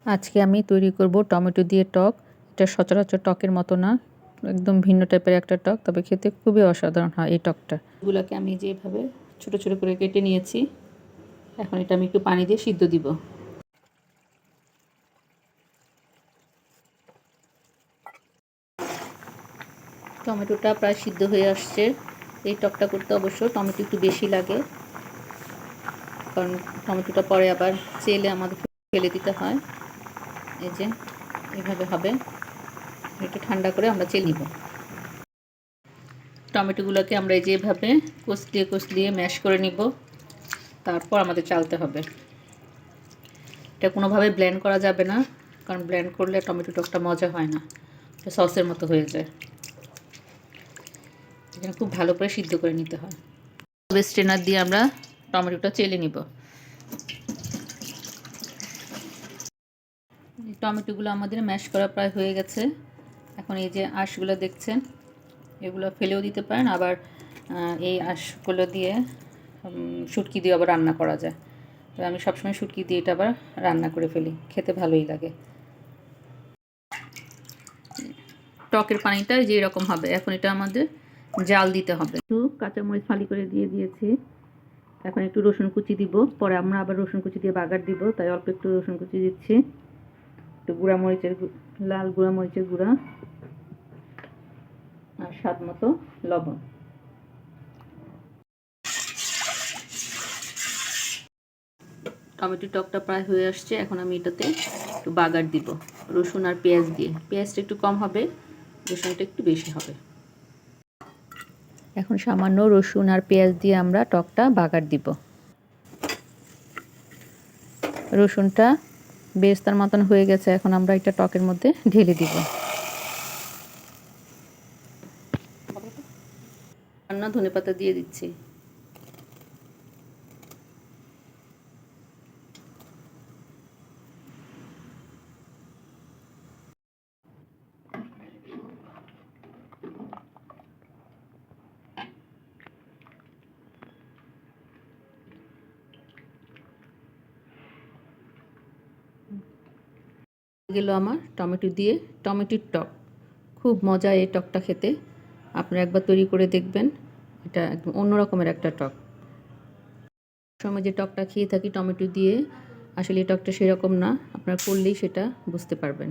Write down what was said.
আজকে আমি তৈরি করব টমেটো দিয়ে টক। এটা সচরাচর টকের মতো না, একদম ভিন্ন টাইপের একটা টক, তবে খেতে খুবই অসাধারণ হয় এই টকটা। এগুলোকে আমি যেভাবে ছোট ছোট করে কেটে নিয়েছি, এখন এটা আমি একটু পানি দিয়ে সিদ্ধ দিব। টমেটোটা প্রায় সিদ্ধ হয়ে আসছে। এই টকটা করতে অবশ্য টমেটো একটু বেশি লাগে, কারণ টমেটোটা পরে আবার চেলে আমাদের ফেলে দিতে হয়। এই যে এভাবে হবে, একটু ঠান্ডা করে আমরা চেলে নিব। টমেটোগুলোকে আমরা এই যেভাবে কষলিয়ে ম্যাশ করে নিব, তারপর আমাদের চালতে হবে। এটা কোনোভাবে ব্লেন্ড করা যাবে না, কারণ ব্লেন্ড করলে টমেটো টকটা মজা হয় না, এটা সসের মতো হয়ে যায়। এখানে খুব ভালো করে সিদ্ধ করে নিতে হয়। স্ট্রেনার দিয়ে আমরা টমেটোটা চেলে নিব। টমেটোগুলো আমাদের ম্যাশ করা প্রায় হয়ে গেছে। এখন এই যে আঁশগুলো দেখছেন, এগুলো ফেলেও দিতে পারেন, আবার এই আঁশগুলো দিয়ে শুটকি দিয়ে আবার রান্না করা যায়। তো আমি সবসময় শুটকি দিয়ে এটা আবার রান্না করে ফেলি, খেতে ভালোই লাগে। টকের পানিটা যে এরকম হবে, এখন এটা আমাদের জাল দিতে হবে। একটু কাঁচামরিচ ফালি করে দিয়ে দিয়েছি, এখন একটু রসুন কুচি দিব, পরে আমরা আবার রসুন কুচি দিয়ে বাগার দিব, তাই অল্প একটু রসুন কুচি দিচ্ছি। একটু লাল গুঁড়া মরিচের গুঁড়া, আর স্বাদ মতো লবণ। টমেটো টকটা প্রায় হয়ে আসছে, এখন আমি এটাতে একটু বাগার দিব রসুন আর পেঁয়াজ দিয়ে। পেঁয়াজটা একটু কম হবে, রসুনটা একটু বেশি হবে। এখন সামান্য রসুন আর পেঁয়াজ দিয়ে আমরা টকটা বাগার দিব। রসুনটা বেরেস্তার মতন হয়ে গেছে, এখন আমরা এটা টকের মধ্যে ঢেলে দিব। রান্না ধনেপাতা দিয়ে দিচ্ছি। গেল আমার টমেটোর টক। খুব মজা এই টকটা খেতে, আপনারা একবার তৈরি করে দেখবেন। এটা একদম অন্যরকমের একটা টক। সময় যে টকটা খেয়ে থাকি টমেটো দিয়ে, আসলে এই টকটা সেরকম না, আপনারা করলেই সেটা বুঝতে পারবেন।